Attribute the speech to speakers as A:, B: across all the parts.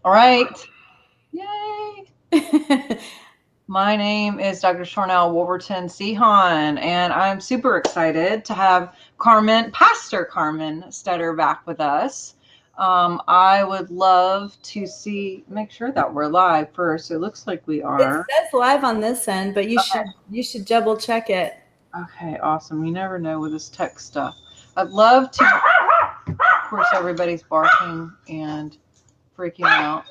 A: All right. Yay. My name is DrSharnael Wolverton Sehan, and I'm super excited to have Pastor Carmen Stetter back with us. I would love to make sure that we're live first. It looks like we
B: It
A: are.
B: says live on this end, but you should double check it.
A: Okay, awesome. You never know with this tech stuff. I'd love to. Of course, everybody's barking and freaking out.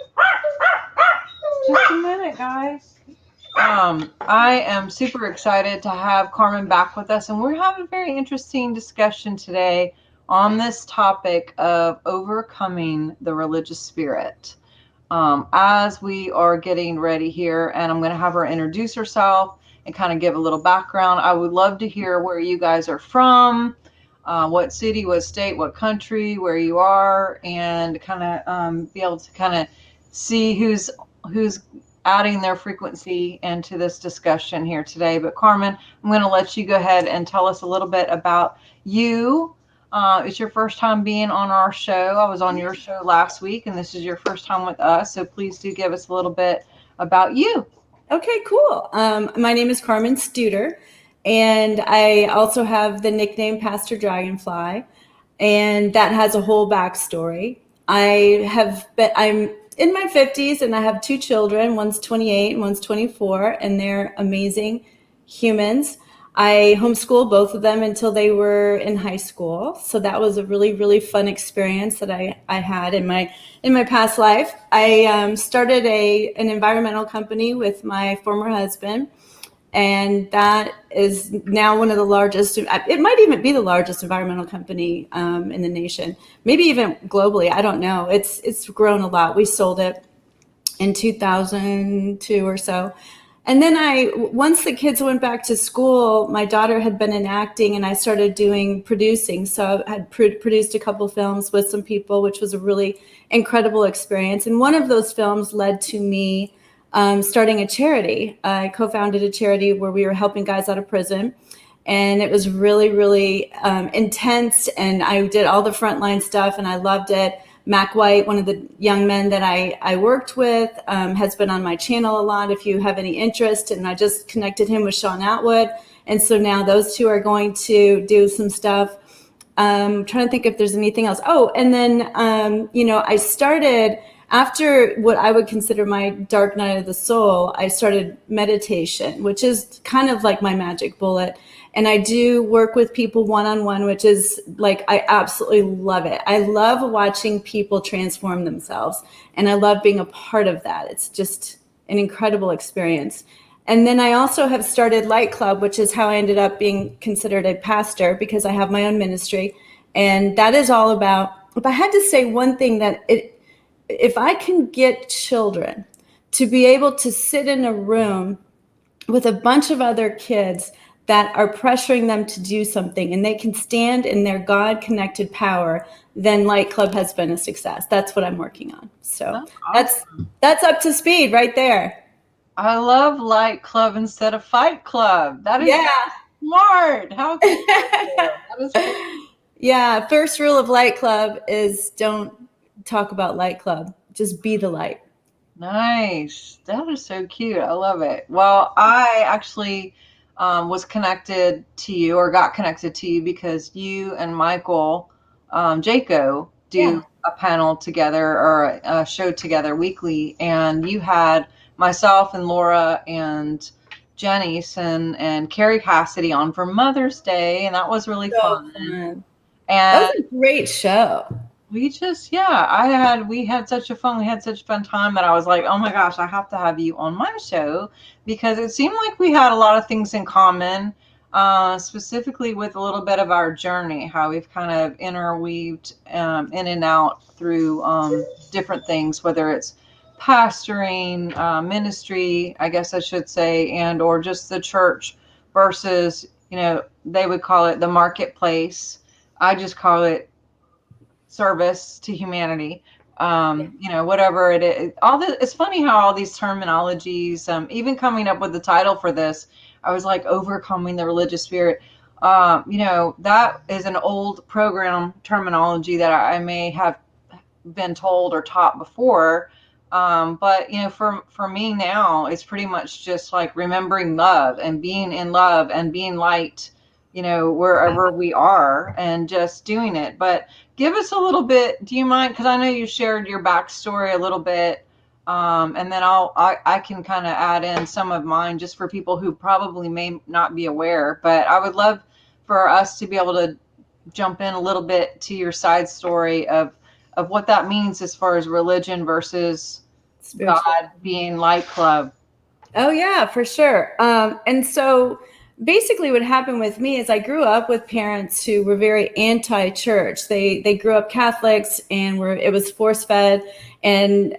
A: Just a minute, guys. I am super excited to have Carmen back with us, and we're having a very interesting discussion today on this topic of overcoming the religious spirit. As we are getting ready here, and I'm going to have her introduce herself and kind of give a little background. I would love to hear where you guys are from, what city, what state, what country, where you are, and kind of be able to kind of see who's adding their frequency into this discussion here today. But Carmen, I'm going to let you go ahead and tell us a little bit about you. It's your first time being on our show. I was on your show last week, and this is your first time with us. So please do give us a little bit about you.
B: Okay, cool. My name is Carmen Studer, and I also have the nickname Pastor Dragonfly, and that has a whole backstory. I'm in my 50s, and I have two children. One's 28 and one's 24, and they're amazing humans. I homeschooled both of them until they were in high school. So that was a really, really fun experience that I had in my past life. I started an environmental company with my former husband, and that is now one of the largest. It might even be the largest environmental company in the nation, maybe even globally. I don't know. It's grown a lot. We sold it in 2002 or so. And then once the kids went back to school, my daughter had been in acting and I started doing producing. So I had produced a couple films with some people, which was a really incredible experience. And one of those films led to me starting a charity. I co-founded a charity where we were helping guys out of prison. And it was really, really intense. And I did all the frontline stuff and I loved it. Mac White, one of the young men that I worked with, has been on my channel a lot if you have any interest. And I just connected him with Sean Atwood. And so now those two are going to do some stuff. Trying to think if there's anything else. Oh, and then, I started, after what I would consider my dark night of the soul, I started meditation, which is kind of like my magic bullet. And I do work with people one-on-one, which is like, I absolutely love it. I love watching people transform themselves. And I love being a part of that. It's just an incredible experience. And then I also have started Light Club, which is how I ended up being considered a pastor because I have my own ministry. And that is all about, if I had to say one thing if I can get children to be able to sit in a room with a bunch of other kids that are pressuring them to do something and they can stand in their God connected power, then Light Club has been a success. That's what I'm working on. So
A: That's
B: that's
A: awesome.
B: that's up to speed right there.
A: I love Light Club instead of Fight Club. That is
B: Yeah.
A: very smart. How cool are you? That is cool.
B: Yeah. First rule of Light Club is don't talk about Light Club. Just be the light.
A: Nice. That is so cute. I love it. Well, I actually was connected to you or got connected to you because you and Michael Jaco
B: Yeah.
A: do a panel together or a show together weekly. And you had myself and Laura and Jenny and Carrie Cassidy on for Mother's Day. And that was really
B: So
A: fun.
B: fun. That was
A: And
B: a great show.
A: we had such a fun, we had such a fun time that I was like, oh my gosh, I have to have you on my show because it seemed like we had a lot of things in common, specifically with a little bit of our journey, how we've kind of interweaved in and out through different things, whether it's pastoring, ministry, I guess I should say, and or just the church versus, they would call it the marketplace. I just call it service to humanity. Whatever it is, it's funny how all these terminologies, even coming up with the title for this, I was like, overcoming the religious spirit. That is an old program terminology that I may have been told or taught before, But for me now, it's pretty much just like remembering love and being in love and being light, wherever we are, and just doing it. But give us a little bit. Do you mind? Because I know you shared your backstory a little bit, and then I can kind of add in some of mine just for people who probably may not be aware. But I would love for us to be able to jump in a little bit to your side story of what that means as far as religion versus
B: Spiritual.
A: God being light club.
B: Oh yeah, for sure. And so basically what happened with me is I grew up with parents who were very anti-church. They grew up Catholics and it was force-fed, and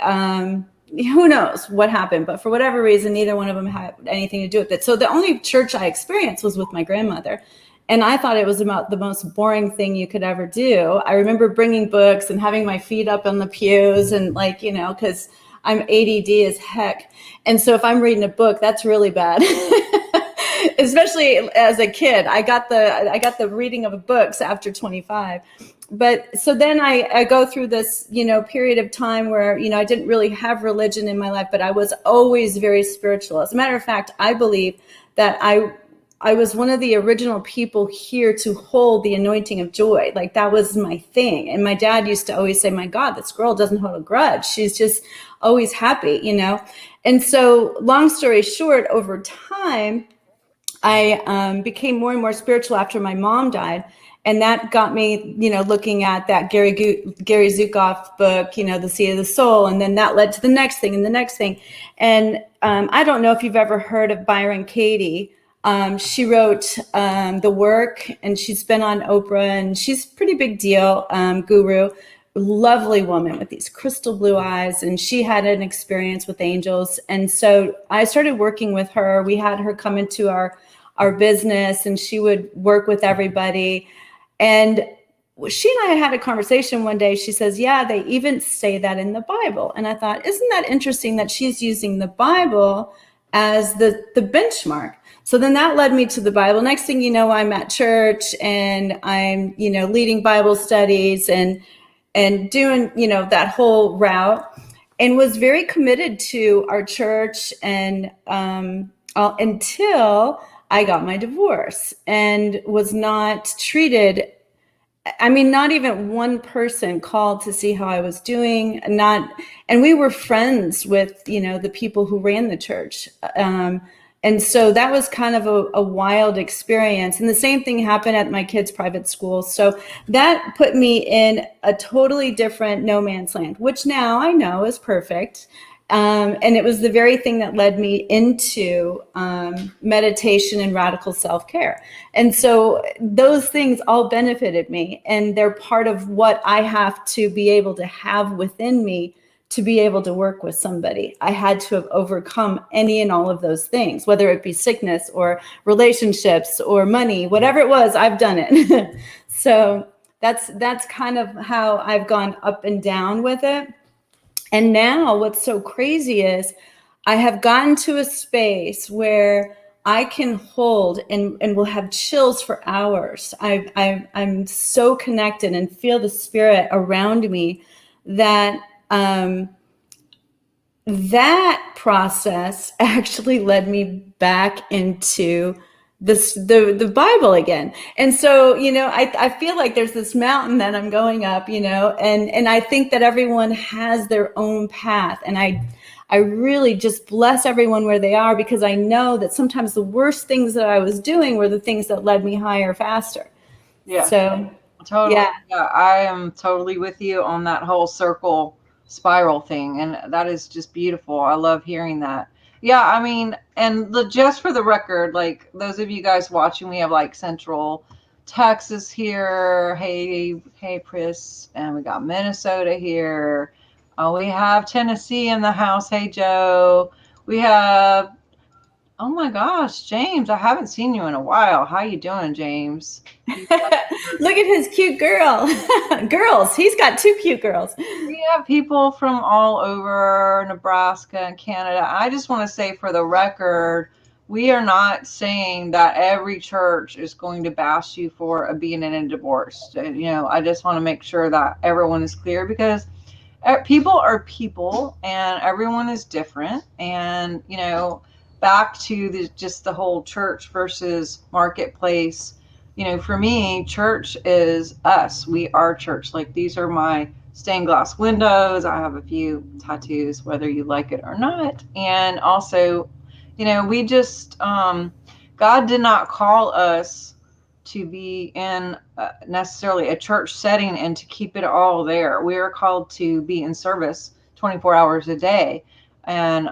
B: who knows what happened, but for whatever reason, neither one of them had anything to do with it. So the only church I experienced was with my grandmother. And I thought it was about the most boring thing you could ever do. I remember bringing books and having my feet up on the pews and because I'm ADD as heck. And so if I'm reading a book, that's really bad. Especially as a kid. I got the reading of books after 25. But so then I go through this, period of time where, I didn't really have religion in my life, but I was always very spiritual. As a matter of fact, I believe that I was one of the original people here to hold the anointing of joy. Like that was my thing. And my dad used to always say, my God, this girl doesn't hold a grudge. She's just always happy, And so long story short, over time, I became more and more spiritual after my mom died. And that got me, looking at that Gary Zukav book, The Seat of the Soul. And then that led to the next thing and the next thing. And I don't know if you've ever heard of Byron Katie. She wrote The Work, and she's been on Oprah, and she's a pretty big deal, guru, lovely woman with these crystal blue eyes, and she had an experience with angels. And so I started working with her. We had her come into our business, and she would work with everybody. And she and I had a conversation one day. She says, yeah, they even say that in the Bible. And I thought, isn't that interesting that she's using the Bible as the benchmark? So then that led me to the Bible. Next thing you know, I'm at church and I'm, leading Bible studies and doing, that whole route, and was very committed to our church and until I got my divorce and was not treated. Not even one person called to see how I was doing. And we were friends with, the people who ran the church. And so that was kind of a wild experience. And the same thing happened at my kids' private school. So that put me in a totally different no man's land, which now I know is perfect. And it was the very thing that led me into meditation and radical self-care. And so those things all benefited me, and they're part of what I have to be able to have within me to be able to work with somebody. I had to have overcome any and all of those things, whether it be sickness or relationships or money, whatever it was, I've done it. So that's kind of how I've gone up and down with it. And now what's so crazy is I have gotten to a space where I can hold and will have chills for hours. I'm so connected and feel the spirit around me that that process actually led me back into the Bible again. And so, I feel like there's this mountain that I'm going up, and I think that everyone has their own path. And I really just bless everyone where they are, because I know that sometimes the worst things that I was doing were the things that led me higher, faster.
A: Yeah.
B: So
A: totally. Yeah, I am totally with you on that whole circle spiral thing. And that is just beautiful. I love hearing that. Yeah, and just for the record, like those of you guys watching, we have like Central Texas here. Hey, Chris, and we got Minnesota here. We have Tennessee in the house. Hey, Joe. We have, oh my gosh, James. I haven't seen you in a while. How you doing, James?
B: Look at his cute girl. Girls. He's got two cute girls.
A: We have people from all over Nebraska and Canada. I just want to say, for the record, we are not saying that every church is going to bash you for being in a divorce. I just want to make sure that everyone is clear, because people are people, and everyone is different. And back to just the whole church versus marketplace. For me, church is us. We are church. Like, these are my stained glass windows. I have a few tattoos, whether you like it or not. And also, we just God did not call us to be in necessarily a church setting and to keep it all there. We are called to be in service 24 hours a day. And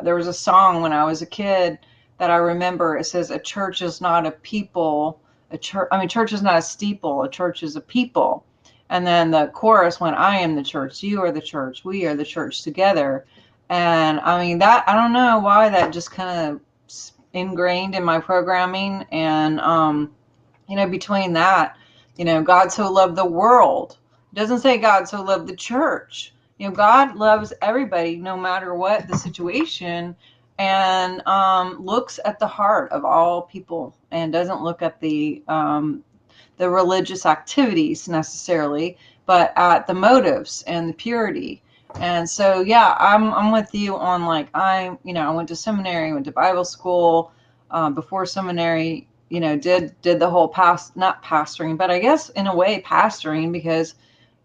A: there was a song when I was a kid that I remember. It says, "A church is not a people. Church is not a steeple. A church is a people." And then the chorus went, "I am the church. You are the church. We are the church together." And that, I don't know why that just kind of ingrained in my programming. And between that, God so loved the world. It doesn't say God so loved the church. God loves everybody no matter what the situation, and looks at the heart of all people, and doesn't look at the religious activities necessarily, but at the motives and the purity. And so, yeah, I'm with you on, like, I went to seminary, went to Bible school, before seminary, did the whole not pastoring, but I guess in a way pastoring, because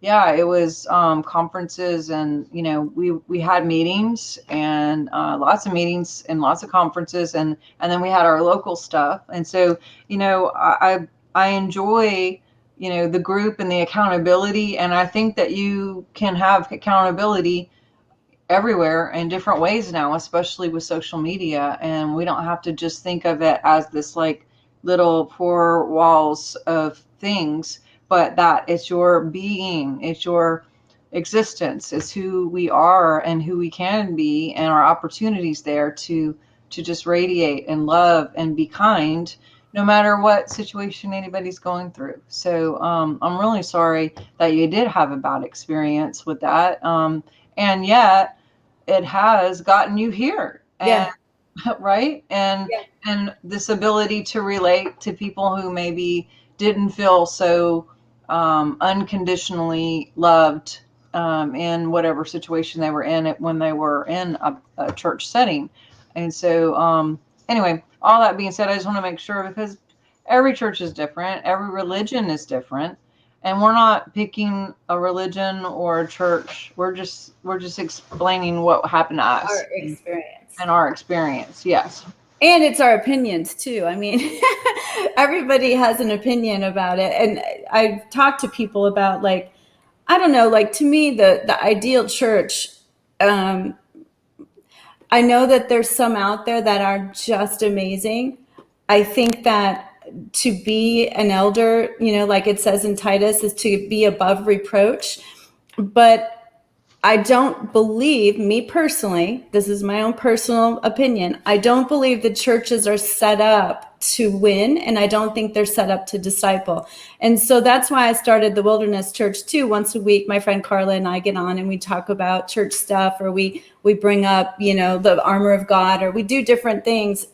A: yeah, it was conferences, and we had meetings, and lots of meetings and lots of conferences, and then we had our local stuff. And so I enjoy the group and the accountability, and I think that you can have accountability everywhere in different ways now, especially with social media. And we don't have to just think of it as this like little four walls of things, but that it's your being, it's your existence, it's who we are and who we can be, and our opportunities there to just radiate and love and be kind, no matter what situation anybody's going through. So I'm really sorry that you did have a bad experience with that. And yet it has gotten you here. And
B: Yeah.
A: right. And
B: Yeah.
A: and this ability to relate to people who maybe didn't feel so unconditionally loved in whatever situation they were in it when they were in a church setting. And so anyway, all that being said, I just want to make sure, because every church is different, every religion is different, and we're not picking a religion or a church. We're just explaining what happened to us,
B: Our experience.
A: and our experience. Yes.
B: And it's our opinions too. I mean, everybody has an opinion about it. And I've talked to people about, like, I don't know, like, to me, the ideal church, I know that there's some out there that are just amazing. I think that to be an elder, like it says in Titus, is to be above reproach. But I don't believe, me personally, this is my own personal opinion, I don't believe the churches are set up to win, and I don't think they're set up to disciple. And so that's why I started the Wilderness Church too. Once a week, my friend Carla and I get on and we talk about church stuff, or we bring up, the armor of God, or we do different things.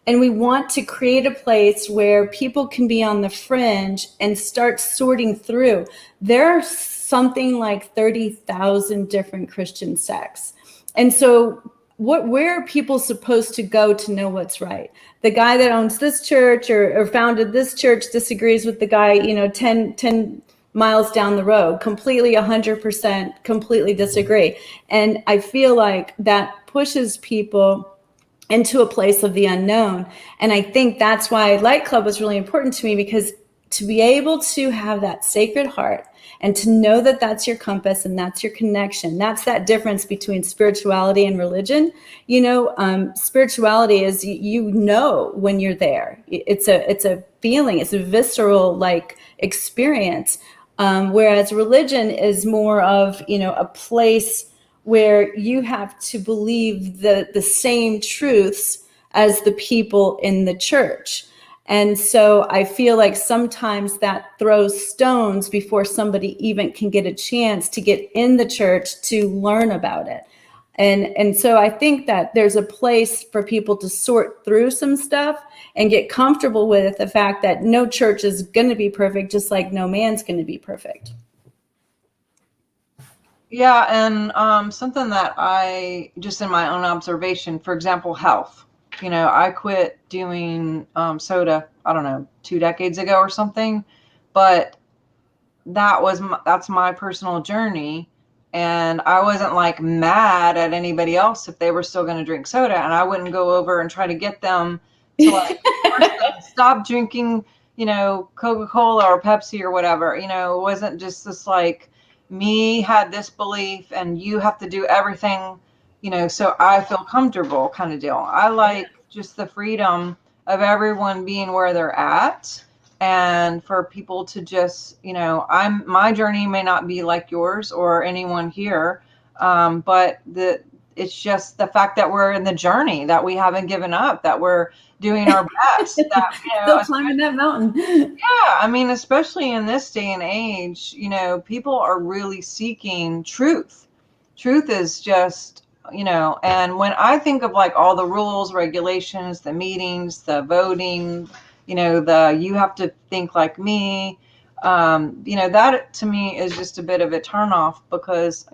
B: And we want to create a place where people can be on the fringe and start sorting through. There are something like 30,000 different Christian sects. And so where are people supposed to go to know what's right? The guy that owns this church or founded this church disagrees with the guy, 10 miles down the road, completely 100% completely disagree. And I feel like that pushes people into a place of the unknown. And I think that's why Light Club was really important to me, because to be able to have that sacred heart and to know that that's your compass and that's your connection, that's that difference between spirituality and religion. Spirituality is, when you're there, it's a feeling, it's a visceral like experience. Whereas religion is more of, a place where you have to believe the same truths as the people in the church. And so I feel like sometimes that throws stones before somebody even can get a chance to get in the church to learn about it. And so I think that there's a place for people to sort through some stuff and get comfortable with the fact that no church is going to be perfect, just like no man's going to be perfect.
A: Yeah, and something that I just in my own observation, for example, health. I quit doing soda, I don't know, 2 decades ago or something, but that's my personal journey, and I wasn't like mad at anybody else if they were still going to drink soda, and I wouldn't go over and try to get them to like force them to stop drinking, Coca-Cola or Pepsi or whatever. It wasn't just this like me had this belief and you have to do everything, so I feel comfortable kind of deal. I like just the freedom of everyone being where they're at, and for people to just, my journey may not be like yours or anyone here, but it's just the fact that we're in the journey, that we haven't given up, that we're doing our best, that
B: Still climbing that mountain.
A: yeah, I mean, especially in this day and age, people are really seeking truth. Truth is just, and when I think of like all the rules, regulations, the meetings, the voting, you have to think like me, that to me is just a bit of a turnoff, because,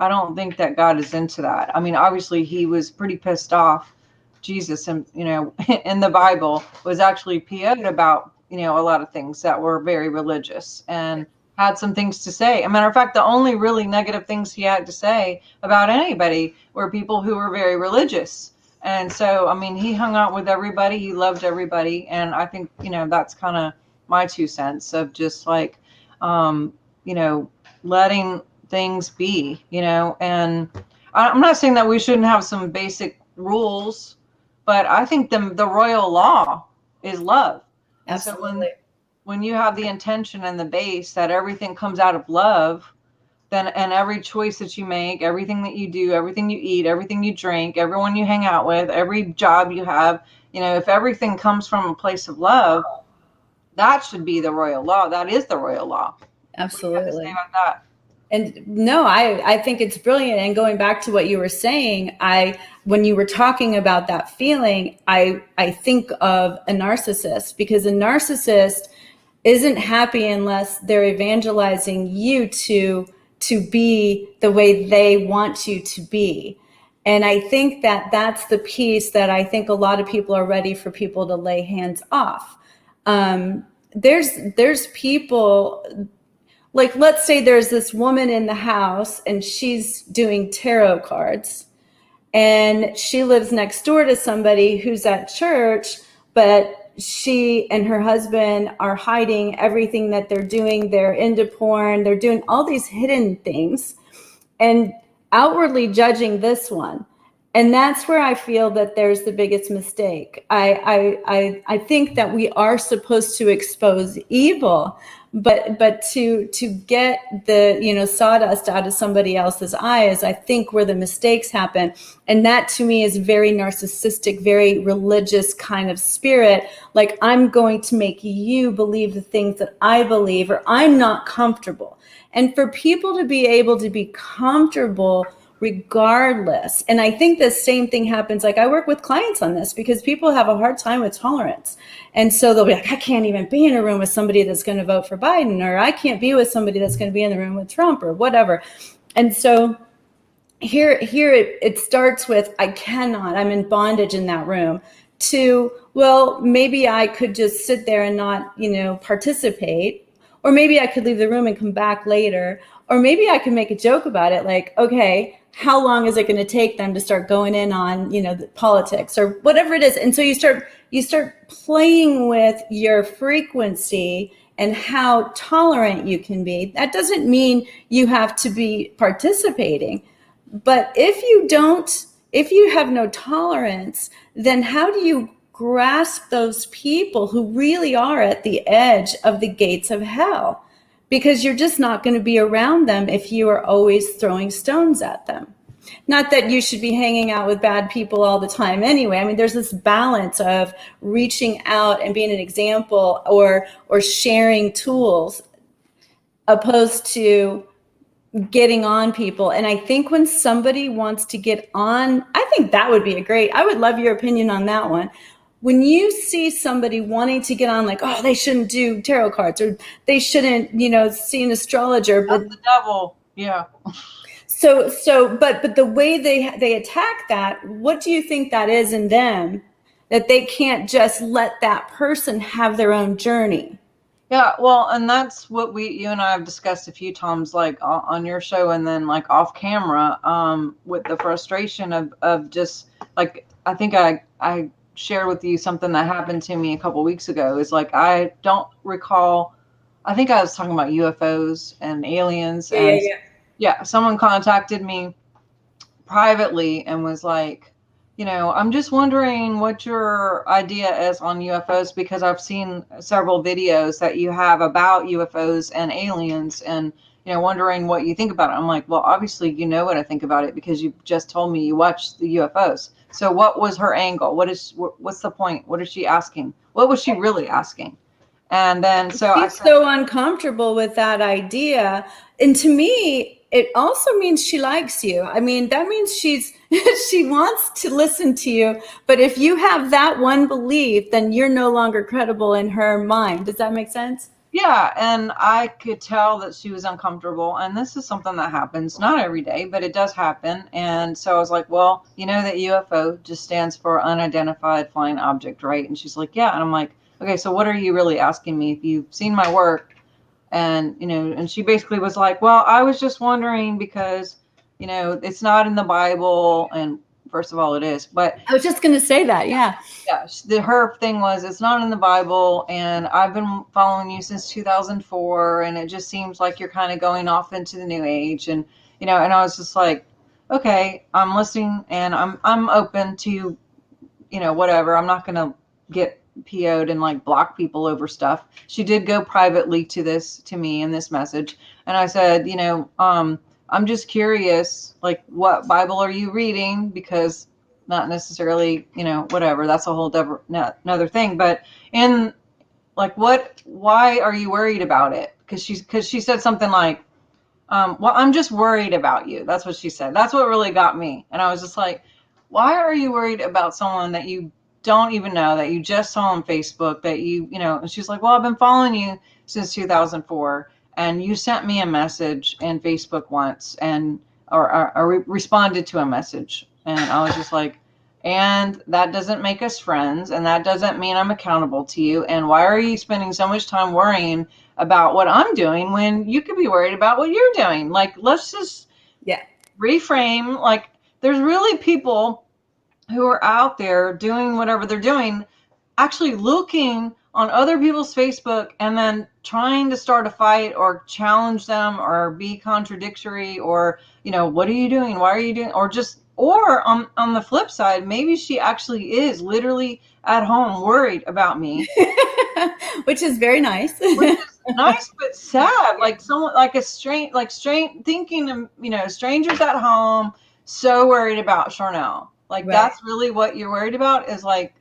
A: I don't think that God is into that. I mean, obviously he was pretty pissed off. Jesus, and in the Bible was actually PO'd about, a lot of things that were very religious, and had some things to say. As a matter of fact, the only really negative things he had to say about anybody were people who were very religious. And so, I mean, he hung out with everybody. He loved everybody. And I think, that's kind of my 2 cents of just like, letting things be, and I'm not saying that we shouldn't have some basic rules, but I think the royal law is love.
B: Absolutely.
A: And so when you have the intention and the base that everything comes out of love, then, and every choice that you make, everything that you do, everything you eat, everything you drink, everyone you hang out with, every job you have, if everything comes from a place of love, that should be the royal law. That is the royal law.
B: Absolutely.
A: What do you have to say about that?
B: And no, I think it's brilliant. And going back to what you were saying, when you were talking about that feeling, I think of a narcissist, because a narcissist isn't happy unless they're evangelizing you to be the way they want you to be. And I think that that's the piece that I think a lot of people are ready for people to lay hands off. There's people, like, let's say there's this woman in the house and she's doing tarot cards, and she lives next door to somebody who's at church, but she and her husband are hiding everything that they're doing. They're into porn. They're doing all these hidden things and outwardly judging this one. And that's where I feel that there's the biggest mistake. I think that we are supposed to expose evil, but to get the sawdust out of somebody else's eyes, I think where the mistakes happen. And that to me is very narcissistic, very religious kind of spirit. Like, I'm going to make you believe the things that I believe, or I'm not comfortable. And for people to be able to be comfortable regardless. And I think the same thing happens. Like, I work with clients on this because people have a hard time with tolerance. And so they'll be like, I can't even be in a room with somebody that's going to vote for Biden, or I can't be with somebody that's going to be in the room with Trump, or whatever. And so here it starts with, I'm in bondage in that room, to, well, maybe I could just sit there and not, participate. Or maybe I could leave the room and come back later. Or maybe I could make a joke about it, like, okay, how long is it going to take them to start going in on, the politics or whatever it is? And so you start playing with your frequency and how tolerant you can be. That doesn't mean you have to be participating. But if you have no tolerance, then how do you grasp those people who really are at the edge of the gates of hell? Because you're just not going to be around them if you are always throwing stones at them. Not that you should be hanging out with bad people all the time anyway. I mean, there's this balance of reaching out and being an example, or sharing tools, opposed to getting on people. And I think when somebody wants to get on, I think that would be I would love your opinion on that one. When you see somebody wanting to get on, like, oh, they shouldn't do tarot cards, or they shouldn't, see an astrologer.
A: That's
B: But
A: the devil. Yeah.
B: But the way they attack that, what do you think that is in them, that they can't just let that person have their own journey?
A: Yeah, well, and that's what you and I have discussed a few times, like on your show, and then like off camera, with the frustration of just like, I think I shared with you something that happened to me a couple weeks ago. Is like, I don't recall. I think I was talking about UFOs and aliens, and yeah, someone contacted me privately and was like, I'm just wondering what your idea is on UFOs, because I've seen several videos that you have about UFOs and aliens, and wondering what you think about it. I'm like, well, obviously you know what I think about it, because you just told me you watched the UFOs. So what was her angle? What's the point? What is she asking? What was she really asking? And then
B: she's so uncomfortable with that idea. And to me, it also means she likes you. I mean, that means she wants to listen to you. But if you have that one belief, then you're no longer credible in her mind. Does that make sense?
A: Yeah, and I could tell that she was uncomfortable. And this is something that happens not every day, but it does happen. And so I was like, well, that UFO just stands for unidentified flying object, right? And she's like, yeah. And I'm like, okay, so what are you really asking me? If you've seen my work, and and she basically was like, well, I was just wondering because it's not in the Bible. And first of all, it is, but
B: I was just going to say that. Yeah.
A: Her thing was, it's not in the Bible, and I've been following you since 2004, and it just seems like you're kind of going off into the new age. And and I was just like, okay, I'm listening, and I'm open to whatever. I'm not gonna get PO'd and like block people over stuff. She did go privately to me in this message, and I said, I'm just curious, like, what Bible are you reading? Because not necessarily, whatever. That's a whole another thing. But in like, why are you worried about it? Because she said something like, well, I'm just worried about you. That's what she said. That's what really got me. And I was just like, why are you worried about someone that you don't even know, that you just saw on Facebook, that and she's like, well, I've been following you since 2004, and you sent me a message in Facebook once, and or responded to a message. And I was just like, and that doesn't make us friends, and that doesn't mean I'm accountable to you. And why are you spending so much time worrying about what I'm doing when you could be worried about what you're doing? Like, let's just reframe. Like, there's really people who are out there doing whatever they're doing, actually looking on other people's Facebook and then trying to start a fight or challenge them or be contradictory, or what are you doing? Why are you doing? Or on the flip side, maybe she actually is literally at home worried about me.
B: Which is very nice.
A: Which is nice, but sad. Like someone, like thinking, strangers at home, so worried about DrSharnael. Like, right. That's really what you're worried about, is like,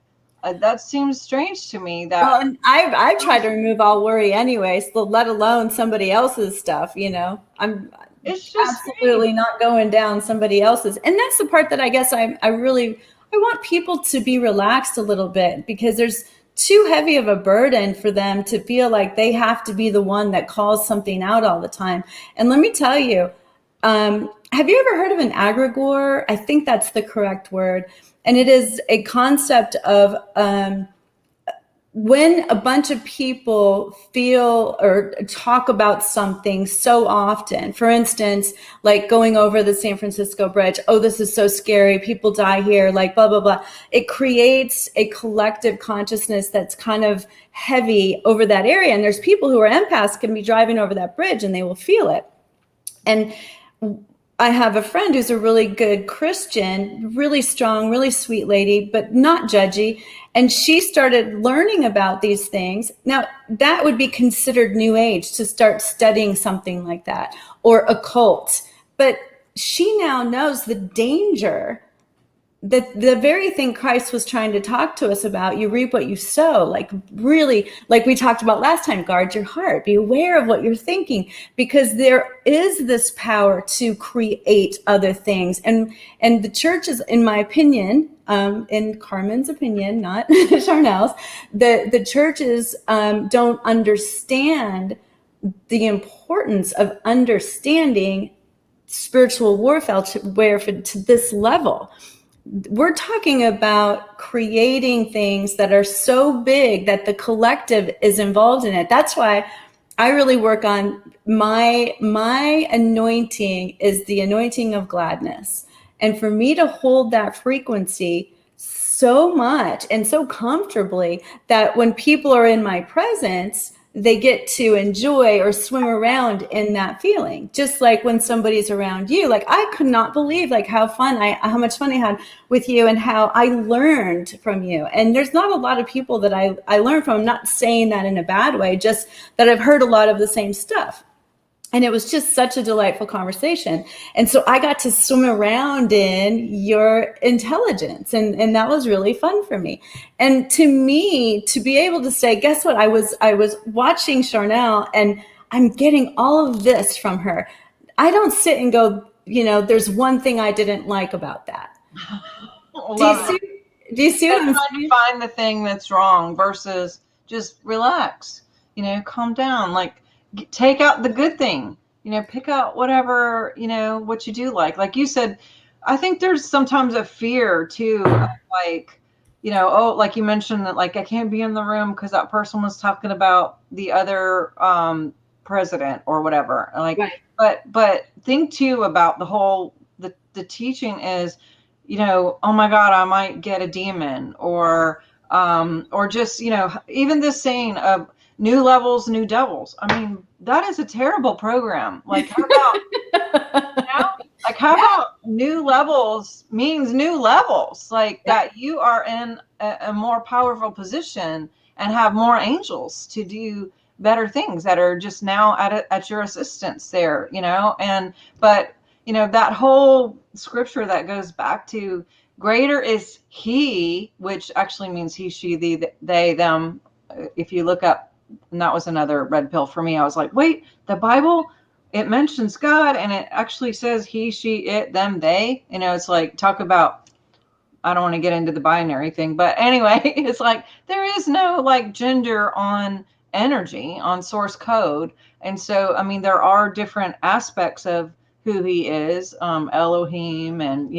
A: that seems strange to me. That
B: and I try to remove all worry anyway, so let alone somebody else's stuff. It's just absolutely not going down somebody else's. And that's the part that I guess I want people to be relaxed a little bit, because there's too heavy of a burden for them to feel like they have to be the one that calls something out all the time. And let me tell you, have you ever heard of an egregore? I think that's the correct word. And it is a concept of when a bunch of people feel or talk about something so often. For instance, like going over the San Francisco Bridge. Oh, this is so scary. People die here, like blah, blah, blah. It creates a collective consciousness that's kind of heavy over that area. And there's people who are empaths can be driving over that bridge and they will feel it. And I have a friend who's a really good Christian, really strong, really sweet lady, but not judgy. And she started learning about these things. Now, that would be considered New Age, to start studying something like that, or occult. But she now knows the danger, that the very thing Christ was trying to talk to us about, you reap what you sow. Like, really, like we talked about last time, guard your heart, be aware of what you're thinking, because there is this power to create other things. And the church is, in my opinion, in Carmen's opinion, not DrSharnael's, the churches don't understand the importance of understanding spiritual warfare to this level. We're talking about creating things that are so big that the collective is involved in it. That's why I really work on my anointing is the anointing of gladness. And for me to hold that frequency so much and so comfortably that when people are in my presence, they get to enjoy or swim around in that feeling. Just like when somebody's around you, like I could not believe like how much fun I had with you and how I learned from you. And there's not a lot of people that I learned from. I'm not saying that in a bad way, just that I've heard a lot of the same stuff. And it was just such a delightful conversation. And so I got to swim around in your intelligence. And that was really fun for me. And to me, to be able to say, guess what? I was watching DrSharnael and I'm getting all of this from her. I don't sit and go, there's one thing I didn't like about that. Do you see what I'm
A: trying to find the thing that's wrong versus just relax, calm down. Like, take out the good thing, pick out whatever, what you do like you said. I think there's sometimes a fear too, of like, like you mentioned that, like, I can't be in the room because that person was talking about the other president or whatever. Like, right. But think too about the whole, the teaching is, oh my God, I might get a demon or just, even this saying of new levels, new devils. I mean, that is a terrible program. Like, how about, how about new levels means new levels, like that you are in a more powerful position and have more angels to do better things that are just now at your assistance there, but that whole scripture that goes back to greater is he, which actually means he, she, they, them. If you look up, and that was another red pill for me. I was like, wait, the Bible, it mentions God and it actually says he, she, it, them, they. It's like, talk about, I don't want to get into the binary thing, but anyway, it's like there is no like gender on energy, on source code. And so, I mean, there are different aspects of who he is, Elohim and,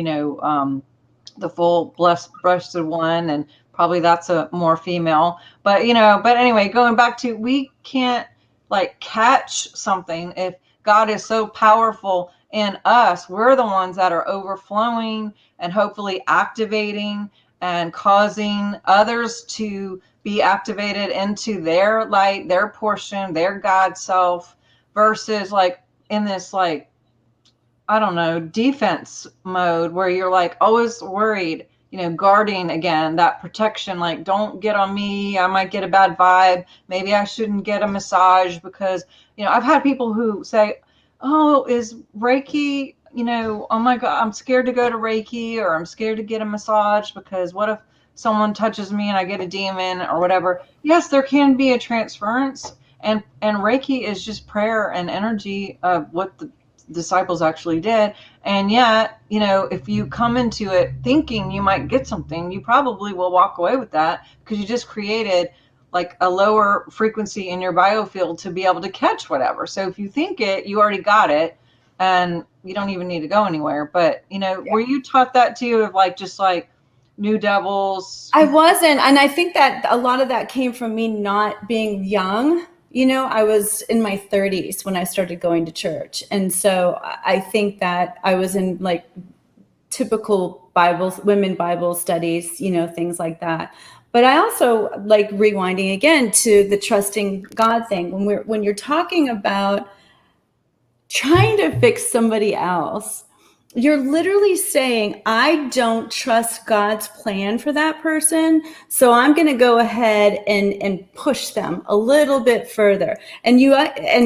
A: the full blessed breasted one, and probably that's a more female, but anyway, going back to, we can't like catch something if God is so powerful in us. We're the ones that are overflowing and hopefully activating and causing others to be activated into their light, their portion, their God self, versus like in this, like, I don't know, defense mode where you're like always worried, guarding again, that protection, like, don't get on me. I might get a bad vibe. Maybe I shouldn't get a massage because, I've had people who say, oh, is Reiki, oh my God, I'm scared to go to Reiki, or I'm scared to get a massage because what if someone touches me and I get a demon or whatever. Yes, there can be a transference, and Reiki is just prayer and energy of what the disciples actually did. And yet, if you come into it thinking you might get something, you probably will walk away with that because you just created like a lower frequency in your biofield to be able to catch whatever. So if you think it, you already got it and you don't even need to go anywhere. But, were you taught that too, of like, just like new devils?
B: I wasn't. And I think that a lot of that came from me not being young. I was in my 30s when I started going to church. And so I think that I was in like typical women Bible studies, things like that. But I also like rewinding again to the trusting God thing. When you're talking about trying to fix somebody else, you're literally saying, I don't trust God's plan for that person, so I'm going to go ahead and push them a little bit further. And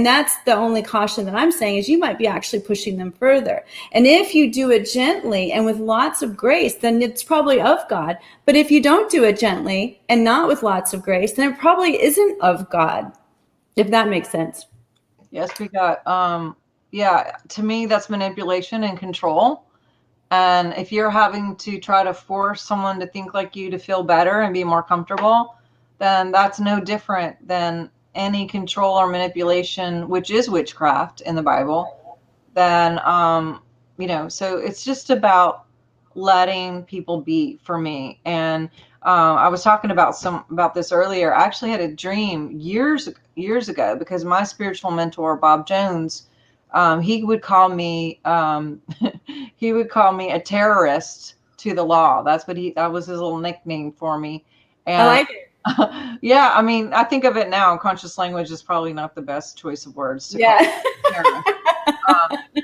B: that's the only caution that I'm saying, is you might be actually pushing them further. And if you do it gently and with lots of grace, then it's probably of God. But if you don't do it gently and not with lots of grace, then it probably isn't of God, if that makes sense.
A: Yes, we got, yeah, to me, that's manipulation and control. And if you're having to try to force someone to think like you to feel better and be more comfortable, then that's no different than any control or manipulation, which is witchcraft in the Bible. then so it's just about letting people be for me. And I was talking about this earlier. I actually had a dream years ago, because my spiritual mentor, Bob Jones, he would call me he would call me a terrorist to the law. That was his little nickname for me. And
B: I like it.
A: yeah, I mean, I think of it now. Conscious language is probably not the best choice of words to call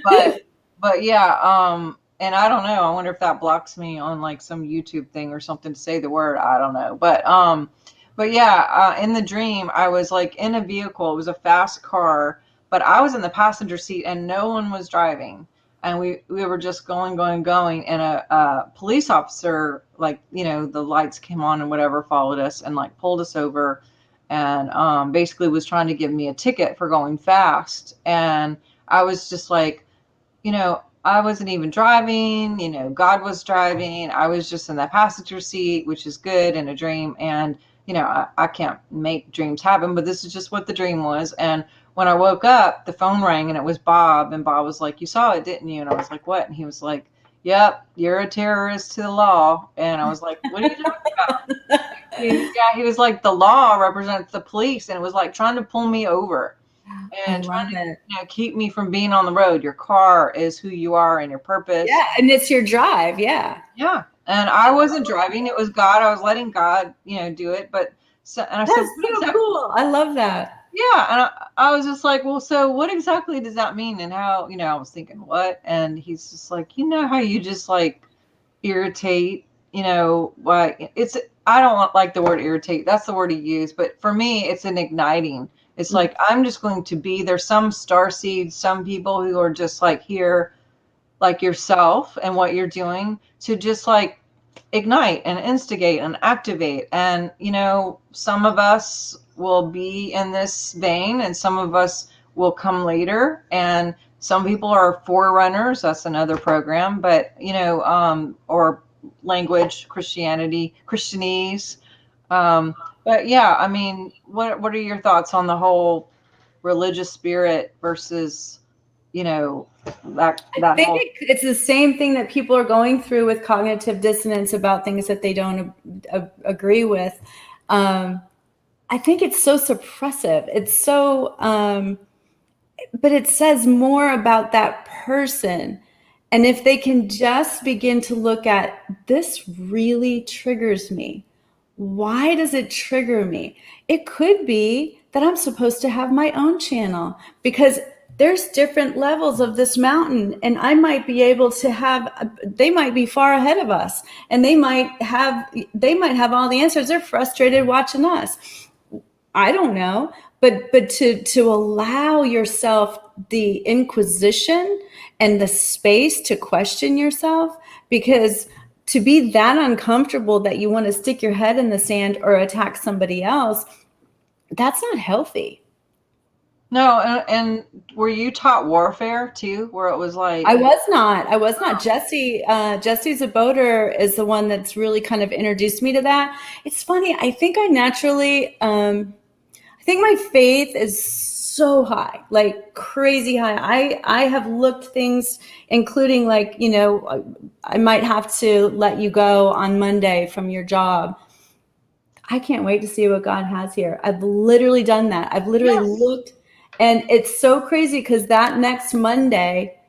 A: terrorist. But yeah, and I don't know. I wonder if that blocks me on like some YouTube thing or something to say the word. I don't know. But yeah, in the dream, I was like in a vehicle. It was a fast car, but I was in the passenger seat and no one was driving. And we were just going, and a police officer, like, the lights came on and whatever, followed us and like pulled us over, and basically was trying to give me a ticket for going fast. And I was just like, I wasn't even driving, God was driving. I was just in that passenger seat, which is good in a dream. And, I can't make dreams happen, but this is just what the dream was. And when I woke up, the phone rang and it was Bob. And Bob was like, "You saw it, didn't you?" And I was like, "What?" And he was like, "Yep, you're a terrorist to the law." And I was like, "What are you talking about?" He was like, "The law represents the police." And it was like trying to pull me over and trying to keep me from being on the road. Your car is who you are and your purpose.
B: Yeah, and it's your drive. Yeah.
A: And I wasn't driving. It was God. I was letting God, do it. But I
B: said, so cool. I love that.
A: Yeah. And I was just like, well, so what exactly does that mean? And how, I was thinking, what? And he's just like, how you just like irritate, why I don't like the word irritate. That's the word he used. But for me, it's an igniting. It's like, I'm just going to be, there's some star seeds, some people who are just like here, like yourself and what you're doing, to just like ignite and instigate and activate. And, some of us will be in this vein and some of us will come later. And some people are forerunners. That's another program, but, or language, Christianese. But yeah, I mean, what are your thoughts on the whole religious spirit versus, that
B: I think it's the same thing that people are going through with cognitive dissonance about things that they don't agree with. I think it's so suppressive. It's so, but it says more about that person. And if they can just begin to look at, this really triggers me. Why does it trigger me? It could be that I'm supposed to have my own channel, because there's different levels of this mountain, and I might be able to have, they might be far ahead of us, and they might have all the answers. They're frustrated watching us. I don't know, but to allow yourself the inquisition and the space to question yourself, because to be that uncomfortable that you want to stick your head in the sand or attack somebody else, that's not healthy.
A: No, and were you taught warfare too, where it was like?
B: I was not. Jesse Zaboter is the one that's really kind of introduced me to that. It's funny. I think I naturally, I think my faith is so high, like crazy high. I have looked things, including like, I might have to let you go on Monday from your job. I can't wait to see what God has here. I've literally done that. I've literally looked. And it's so crazy because that next Monday,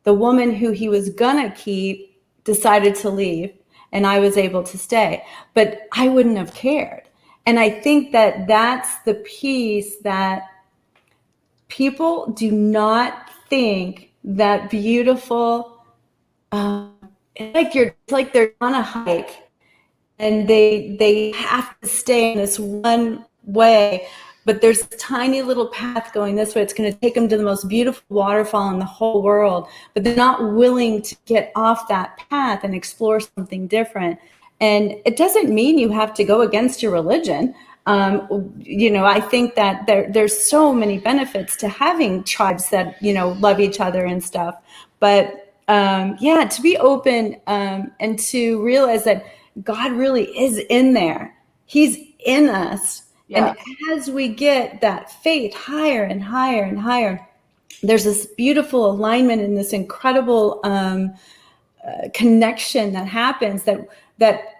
B: the woman who he was gonna keep decided to leave, and I was able to stay. But I wouldn't have cared. And I think that that's the piece that people do not think that beautiful. It's like they're on a hike, and they have to stay in this one way. But there's a tiny little path going this way. It's going to take them to the most beautiful waterfall in the whole world. But they're not willing to get off that path and explore something different. And it doesn't mean you have to go against your religion. I think that there's so many benefits to having tribes that, love each other and stuff. But to be open and to realize that God really is in there. He's in us. Yeah. And as we get that faith higher and higher and higher, there's this beautiful alignment and this incredible connection that happens that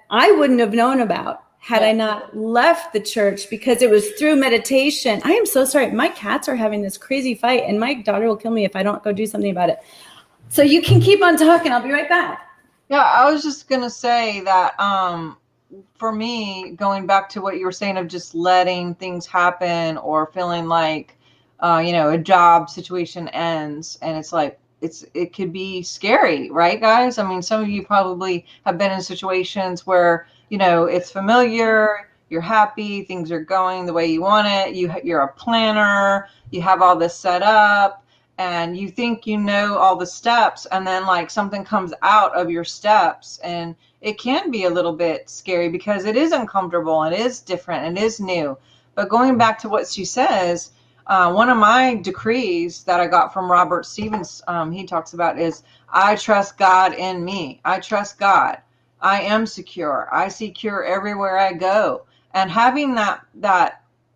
B: I wouldn't have known about had I not left the church, because it was through meditation. I am so sorry. My cats are having this crazy fight, and my daughter will kill me if I don't go do something about it. So you can keep on talking. I'll be right back.
A: Yeah, I was just going to say that for me, going back to what you were saying of just letting things happen or feeling like, a job situation ends, and it's like, it could be scary, right, guys? I mean, some of you probably have been in situations where, it's familiar, you're happy, things are going the way you want it, you're a planner, you have all this set up, and you think you know all the steps, and then like something comes out of your steps, and it can be a little bit scary because it is uncomfortable, it is different, it is new. But going back to what she says, one of my decrees that I got from Robert Stevens, he talks about is, I trust God in me. I trust God. I am secure. I see cure everywhere I go. And having that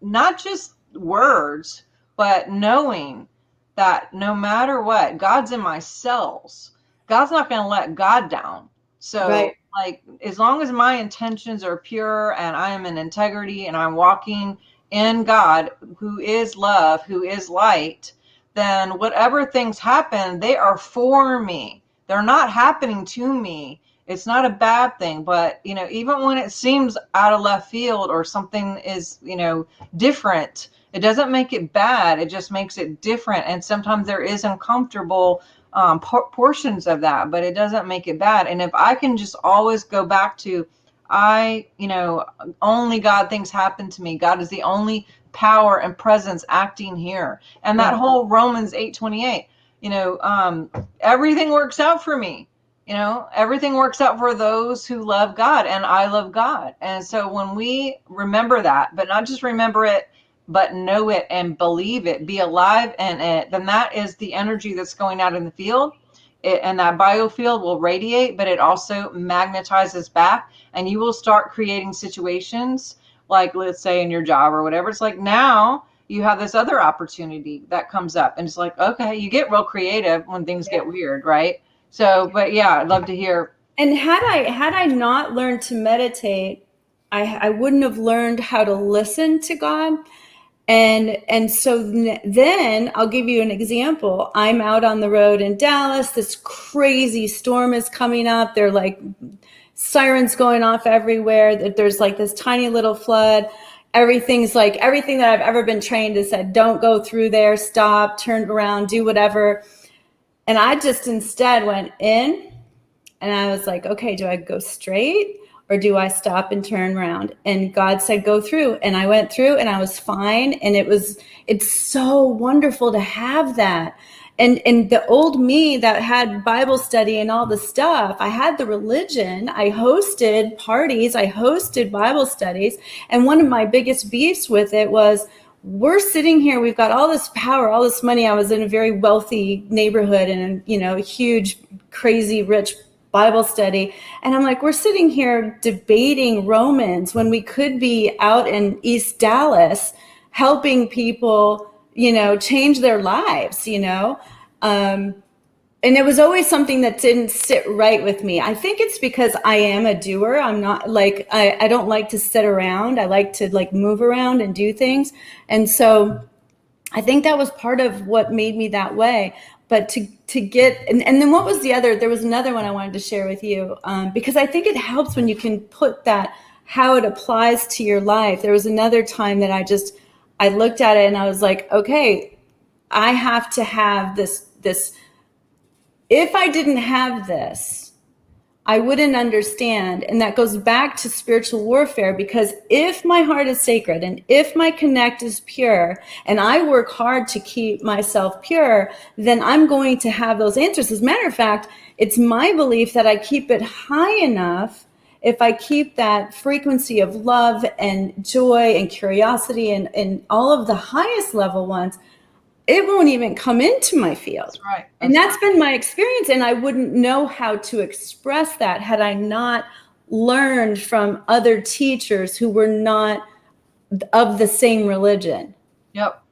A: not just words, but knowing that no matter what, God's in my cells. God's not going to let God down. So
B: Right.
A: like, as long as my intentions are pure and I am in integrity and I'm walking in God, who is love, who is light, then whatever things happen, they are for me. They're not happening to me. It's not a bad thing, but even when it seems out of left field or something is, different, it doesn't make it bad. It just makes it different. And sometimes there is uncomfortable portions of that, but it doesn't make it bad. And if I can just always go back to, only God things happen to me. God is the only power and presence acting here. And that whole Romans 8:28, everything works out for me. Everything works out for those who love God, and I love God. And so when we remember that, but not just remember it, but know it and believe it, be alive in it, then that is the energy that's going out in the field. And that biofield will radiate, but it also magnetizes back, and you will start creating situations like, let's say in your job or whatever. It's like, now you have this other opportunity that comes up, and it's like, okay, you get real creative when things get weird, right? So, but yeah, I'd love to hear.
B: And had I not learned to meditate, I wouldn't have learned how to listen to God. And so then I'll give you an example. I'm out on the road in Dallas. This crazy storm is coming up. They're like sirens going off everywhere. There's like this tiny little flood. Everything's like everything that I've ever been trained to said, don't go through there, stop, turn around, do whatever. And I just instead went in, and I was like, okay, do I go straight or do I stop and turn around? And God said, go through. And I went through, and I was fine. And it's so wonderful to have that. And the old me that had Bible study and all the stuff, I had the religion, I hosted parties, I hosted Bible studies. And one of my biggest beefs with it was, we're sitting here, we've got all this power, all this money. I was in a very wealthy neighborhood and, a huge, crazy, rich Bible study. And I'm like, we're sitting here debating Romans when we could be out in East Dallas helping people, change their lives, and it was always something that didn't sit right with me. I think it's because I am a doer. I'm not like, I don't like to sit around. I like to like move around and do things. And so I think that was part of what made me that way. But to get, and then what was there was another one I wanted to share with you, because I think it helps when you can put that, how it applies to your life. There was another time that I looked at it and I was like, okay, I have to have this, if I didn't have this, I wouldn't understand. And that goes back to spiritual warfare, because if my heart is sacred and if my connect is pure and I work hard to keep myself pure, then I'm going to have those answers. As a matter of fact, it's my belief that I keep it high enough. If I keep that frequency of love and joy and curiosity and all of the highest level ones, it won't even come into my field.
A: That's right.
B: And that's been my experience. And I wouldn't know how to express that had I not learned from other teachers who were not of the same religion.
A: Yep.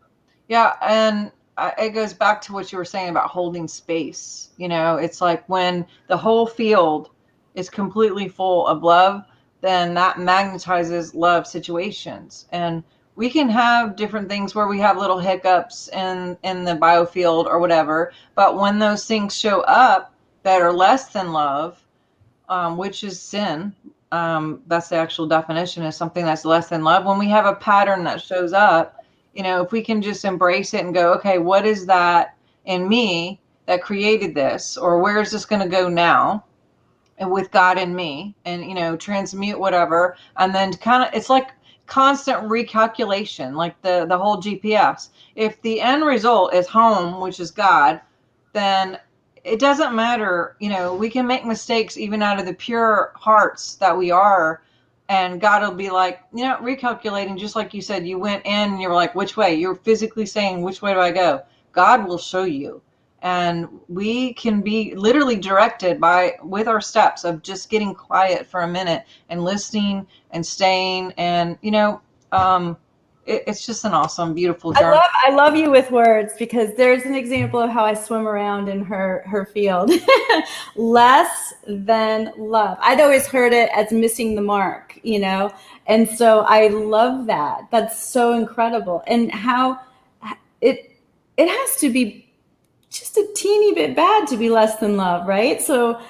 A: Yeah. And it goes back to what you were saying about holding space. It's like when the whole field is completely full of love, then that magnetizes love situations. And we can have different things where we have little hiccups in the biofield or whatever. But when those things show up that are less than love, which is sin, that's the actual definition, is something that's less than love. When we have a pattern that shows up, if we can just embrace it and go, okay, what is that in me that created this? Or where is this going to go now? And with God in me, and, transmute whatever. And then it's like constant recalculation, like the whole GPS. If the end result is home, which is God, then it doesn't matter. We can make mistakes even out of the pure hearts that we are. And God will be like, recalculating, just like you said, you went in and you were like, which way? You're physically saying, which way do I go? God will show you. And we can be literally directed with our steps of just getting quiet for a minute and listening and staying. And, it's just an awesome, beautiful journey.
B: I love you with words, because there's an example of how I swim around in her field. Less than love. I'd always heard it as missing the mark, and so I love that. That's so incredible. And how it has to be just a teeny bit bad to be less than love, right? So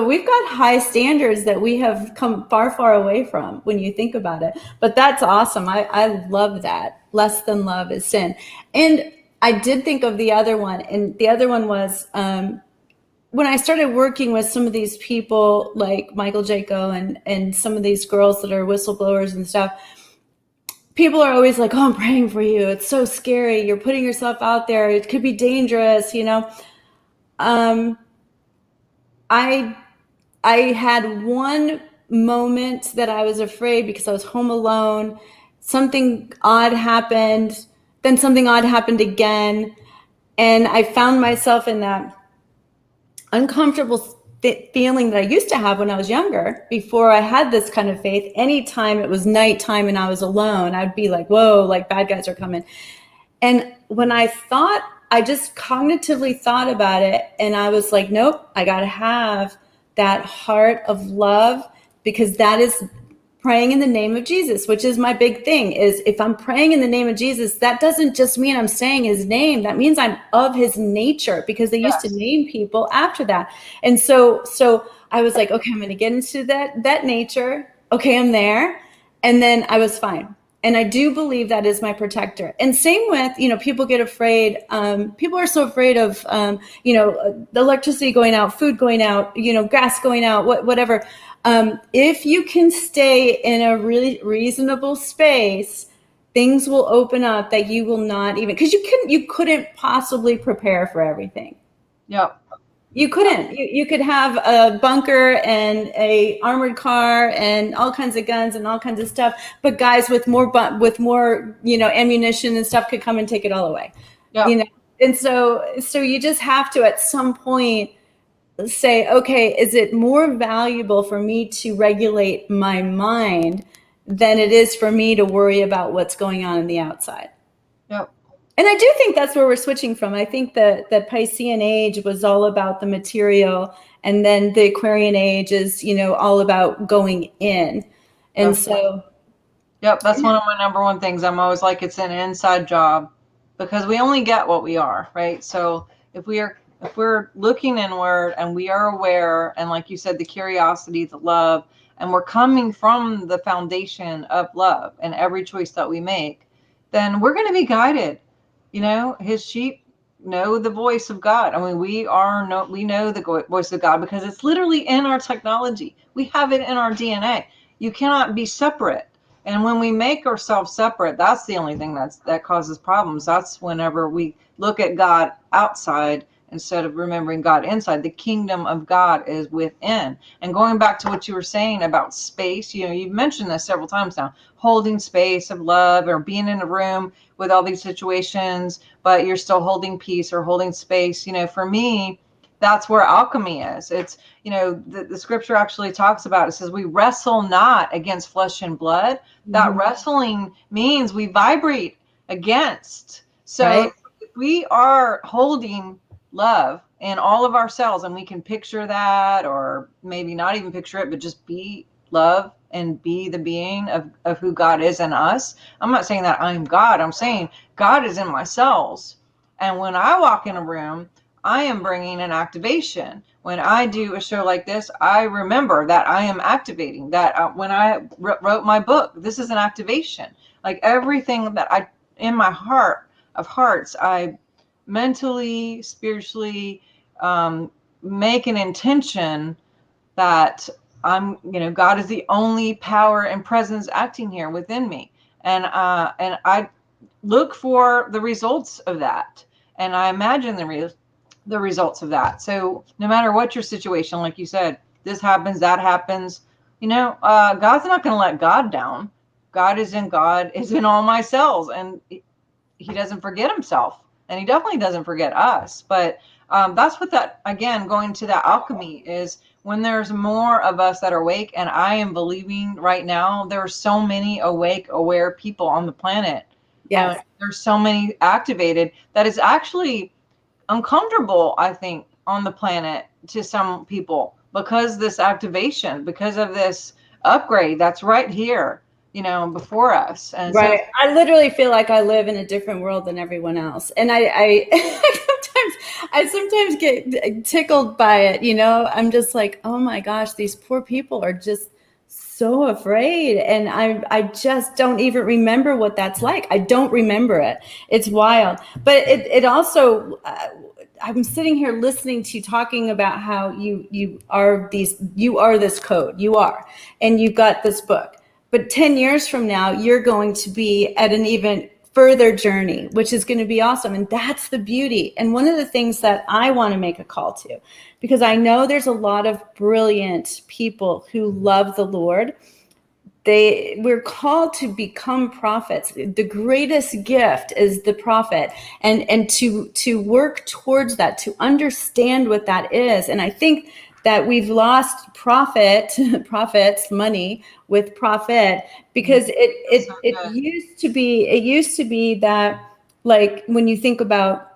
B: we've got high standards that we have come far, far away from when you think about it. But that's awesome. I love that. Less than love is sin. And I did think of the other one. And the other one was when I started working with some of these people like Michael Jaco and some of these girls that are whistleblowers and stuff, people are always like, oh, I'm praying for you. It's so scary. You're putting yourself out there. It could be dangerous, I had one moment that I was afraid because I was home alone. Something odd happened. Then something odd happened again. And I found myself in that uncomfortable feeling that I used to have when I was younger, before I had this kind of faith. Anytime it was nighttime and I was alone, I'd be like, whoa, like bad guys are coming. And when I just cognitively thought about it, and I was like, nope, I got to have that heart of love, because that is praying in the name of Jesus, which is my big thing. Is if I'm praying in the name of Jesus, that doesn't just mean I'm saying his name. That means I'm of his nature, because they used to name people after that. And so I was like, okay, I'm going to get into that nature. Okay, I'm there. And then I was fine. And I do believe that is my protector. And same with, people get afraid. People are so afraid of, the electricity going out, food going out, gas going out, whatever. If you can stay in a really reasonable space, things will open up that you will not even, because you couldn't possibly prepare for everything.
A: Yep.
B: You couldn't. You could have a bunker and a armored car and all kinds of guns and all kinds of stuff, but guys with more ammunition and stuff could come and take it all away.
A: Yep.
B: And so you just have to at some point say, okay, is it more valuable for me to regulate my mind than it is for me to worry about what's going on in the outside?
A: Yep.
B: And I do think that's where we're switching from. I think that the Piscean age was all about the material, and then the Aquarian age is, all about going in. And
A: Yep.
B: so.
A: Yep, that's one of my number one things. I'm always like, it's an inside job, because we only get what we are, right? So if we're looking inward and we are aware, and like you said, the curiosity, the love, and we're coming from the foundation of love in every choice that we make, then we're going to be guided. His sheep know the voice of God. I mean, we know the voice of God, because it's literally in our technology. We have it in our DNA. You cannot be separate. And when we make ourselves separate, that's the only thing that causes problems. That's whenever we look at God outside instead of remembering God inside. The kingdom of God is within. And going back to what you were saying about space, you've mentioned this several times now, holding space of love, or being in a room with all these situations, but you're still holding peace or holding space. For me, that's where alchemy is. It's, the scripture actually talks about it. It says we wrestle not against flesh and blood. That wrestling means we vibrate against. So we are holding love in all of our cells, and we can picture that, or maybe not even picture it, but just be love and be the being of who God is in us. I'm not saying that I'm God. I'm saying God is in my cells. And when I walk in a room, I am bringing an activation. When I do a show like this, I remember that I am activating that. When I wrote my book, this is an activation. Like everything that I, in my heart of hearts, I mentally, spiritually make an intention that God is the only power and presence acting here within me. And I look for the results of that. And I imagine the results of that. So no matter what your situation, like you said, this happens, that happens, God's not going to let God down. God is in all my cells, and he doesn't forget himself, and he definitely doesn't forget us. But that's what that, again, going to that alchemy is, when there's more of us that are awake. And I am believing right now there are so many awake, aware people on the planet.
B: Yes.
A: There's so many activated that is actually uncomfortable, I think, on the planet to some people, because this activation, because of this upgrade that's right here, before us. And
B: Right.
A: so
B: I literally feel like I live in a different world than everyone else. And I sometimes get tickled by it, I'm just like, oh my gosh, these poor people are just so afraid. And I just don't even remember what that's like. I don't remember it. It's wild. But it also, I'm sitting here listening to you talking about how you are this code, and you've got this book. But 10 years from now, you're going to be at an even further journey, which is going to be awesome. And that's the beauty. And one of the things that I want to make a call to, because I know there's a lot of brilliant people who love the Lord. We're called to become prophets. The greatest gift is the prophet, and to work towards that, to understand what that is. And I think that we've lost prophets money with profit, because it used to be that, like, when you think about,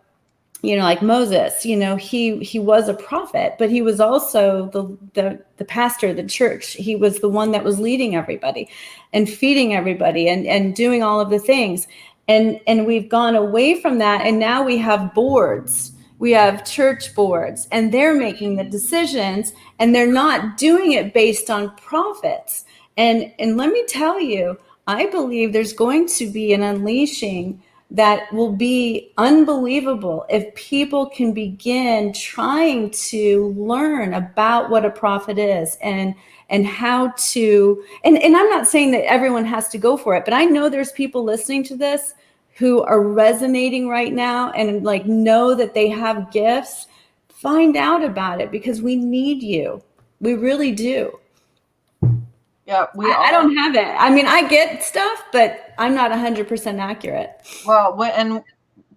B: like Moses, he was a prophet, but he was also the pastor of the church. He was the one that was leading everybody and feeding everybody and doing all of the things. And we've gone away from that. And now we have boards. We have church boards, and they're making the decisions, and they're not doing it based on profits. And let me tell you, I believe there's going to be an unleashing that will be unbelievable if people can begin trying to learn about what a prophet is, and how to, and I'm not saying that everyone has to go for it, but I know there's people listening to this who are resonating right now and like know that they have gifts. Find out about it, because we need you. We really do.
A: yeah,
B: I don't have it. I mean, I get stuff, but I'm not 100% accurate.
A: Well,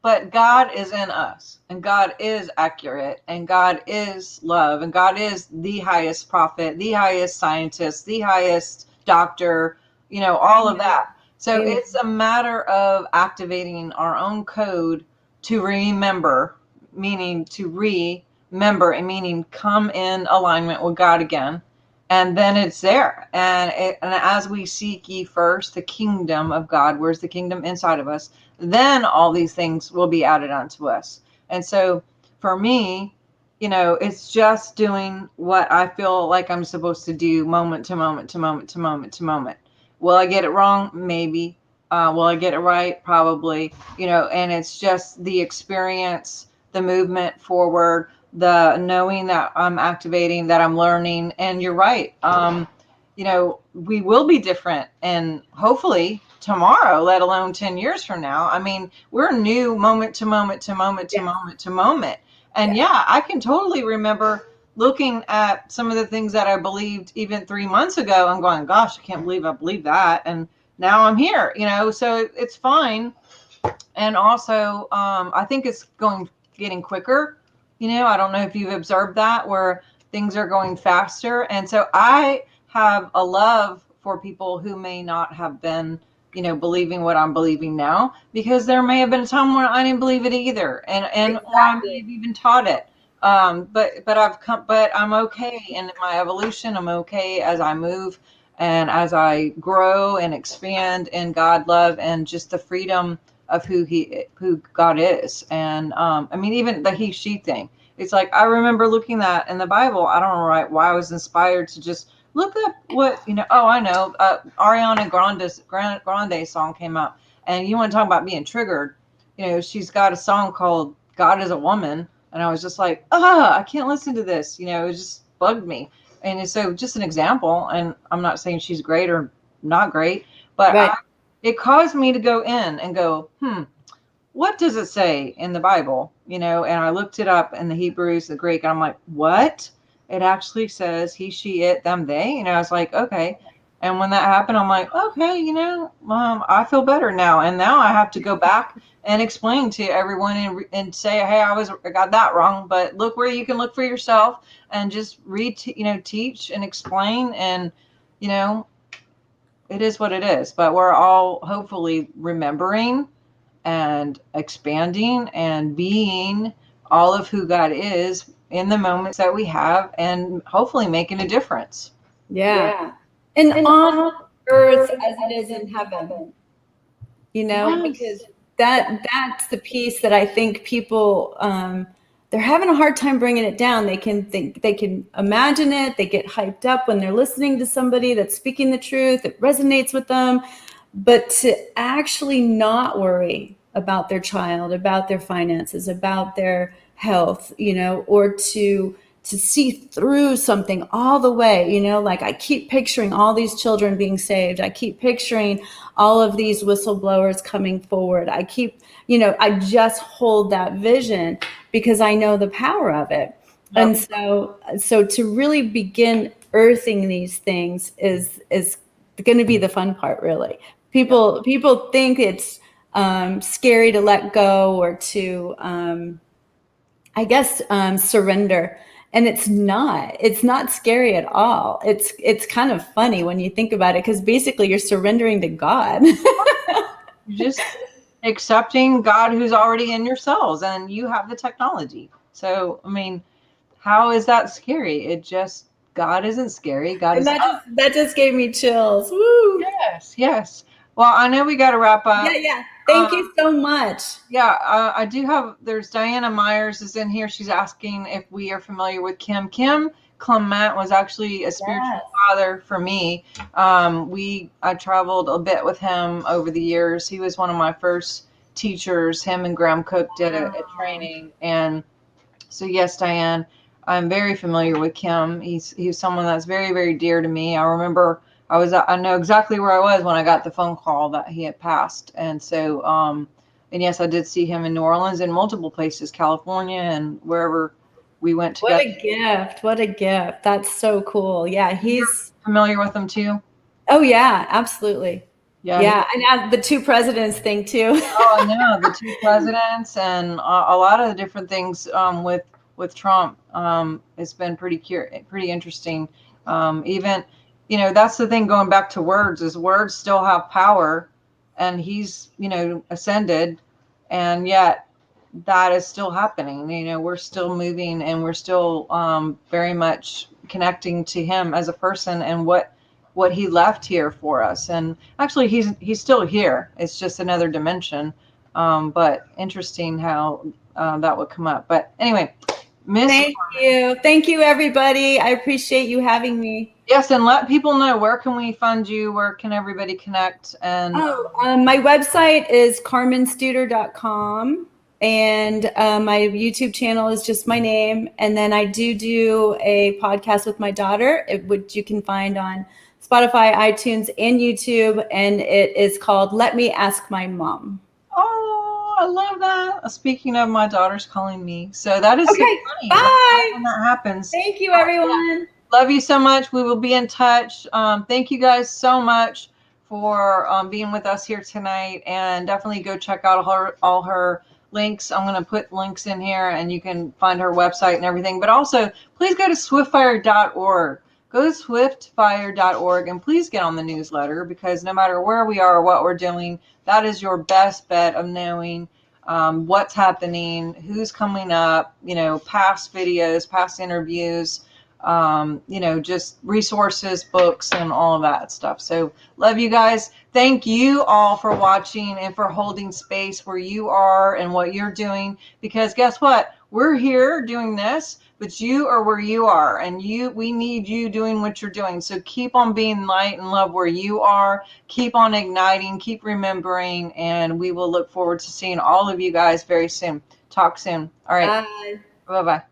A: but God is in us, and God is accurate, and God is love, and God is the highest prophet, the highest scientist, the highest doctor, all of that. So it's a matter of activating our own code to remember, meaning to remember, and meaning come in alignment with God again. And then it's there. And as we seek ye first the kingdom of God, where's the kingdom inside of us, then all these things will be added onto us. And so for me, it's just doing what I feel like I'm supposed to do, moment to moment to moment to moment to moment. Will I get it wrong? Maybe. Will I get it right? Probably. And it's just the experience, the movement forward, the knowing that I'm activating, that I'm learning. And you're right. We will be different, and hopefully tomorrow, let alone 10 years from now. I mean, we're new moment to moment to moment to moment to moment. And yeah, I can totally remember looking at some of the things that I believed even 3 months ago and going, gosh, I can't believe I believe that. And now I'm here, so it's fine. And also, I think it's getting quicker. I don't know if you've observed that, where things are going faster. And so I have a love for people who may not have been believing what I'm believing now, because there may have been a time when I didn't believe it either, and or I may have even taught it. But I'm okay in my evolution. I'm okay as I move and as I grow and expand in God love and just the freedom of who God is. And I mean, even the he she thing. It's like I remember looking that in the Bible. I don't know why I was inspired to just look up what Oh, I know. Ariana Grande song came out, and you want to talk about being triggered? She's got a song called "God Is a Woman," and I was just like, I can't listen to this. It just bugged me. And so, just an example. And I'm not saying she's great or not great, but
B: Right.
A: it caused me to go in and go, what does it say in the Bible? And I looked it up in the Hebrews, the Greek, and I'm like, what? It actually says he, she, it, them, they. I was like, okay. And when that happened, I'm like, okay, I feel better now. And now I have to go back and explain to everyone and say, hey, I got that wrong. But look where you can look for yourself and just read, teach and explain. And, it is what it is. But we're all hopefully remembering and expanding and being all of who God is in the moments that we have, and hopefully making a difference.
B: Yeah. And on earth as it is in heaven, because that's the piece that I think people, they're having a hard time bringing it down. They can imagine it. They get hyped up when they're listening to somebody that's speaking the truth. It resonates with them. But to actually not worry about their child, about their finances, about their health, or to see through something all the way, like I keep picturing all these children being saved. I keep picturing all of these whistleblowers coming forward. I just hold that vision because I know the power of it. Yep. And so to really begin earthing these things is going to be the fun part, really. People think it's scary to let go or to, surrender. And it's not. It's not scary at all. It's kind of funny when you think about it, because basically you're surrendering to God.
A: Just accepting God who's already in your cells, and you have the technology. So, I mean, how is that scary? God isn't scary. God is.
B: That just gave me chills. Woo!
A: Yes. Well, I know we got to wrap up.
B: Yeah. Thank you so much.
A: Yeah, I do have. There's Diana Myers is in here. She's asking if we are familiar with Kim. Kim Clement was actually a spiritual father for me. I traveled a bit with him over the years. He was one of my first teachers. Him and Graham Cook did a training, and so yes, Diane, I'm very familiar with Kim. He's someone that's very, very dear to me. I remember I know exactly where I was when I got the phone call that he had passed. And so, and yes, I did see him in New Orleans and multiple places, California and wherever we went together.
B: What a gift. That's so cool. Yeah.
A: You're familiar with him too?
B: Oh yeah, absolutely.
A: Yeah.
B: And the two presidents thing too.
A: Oh no, the two presidents and a lot of the different things, with Trump, it's been pretty interesting. Even, that's the thing, going back to words, is words still have power, and he's, ascended, and yet that is still happening. We're still moving, and we're still very much connecting to him as a person and what he left here for us. And actually he's still here. It's just another dimension. But interesting how that would come up. But anyway,
B: Thank you, everybody. I appreciate you having me.
A: Yes, and let people know, where can we find you? Where can everybody connect? And
B: my website is carmenstuder.com, and my YouTube channel is just my name. And then I do a podcast with my daughter, which you can find on Spotify, iTunes, and YouTube, and it is called Let Me Ask My Mom.
A: Oh, I love that. Speaking of, my daughter's calling me, so that is
B: okay.
A: So funny.
B: Bye.
A: When that happens.
B: Thank you, everyone.
A: Love you so much. We will be in touch. Thank you guys so much for being with us here tonight, and definitely go check out all her links. I'm going to put links in here, and you can find her website and everything. But also, please go to swiftfire.org. go to swiftfire.org and please get on the newsletter, because no matter where we are or what we're doing, that is your best bet of knowing what's happening, who's coming up, past videos, past interviews, just resources, books, and all of that stuff. So love you guys. Thank you all for watching and for holding space where you are and what you're doing, because guess what? We're here doing this, but you are where you are, and we need you doing what you're doing. So keep on being light and love where you are. Keep on igniting, keep remembering, and we will look forward to seeing all of you guys very soon. Talk soon. All right.
B: Bye.
A: Bye-bye.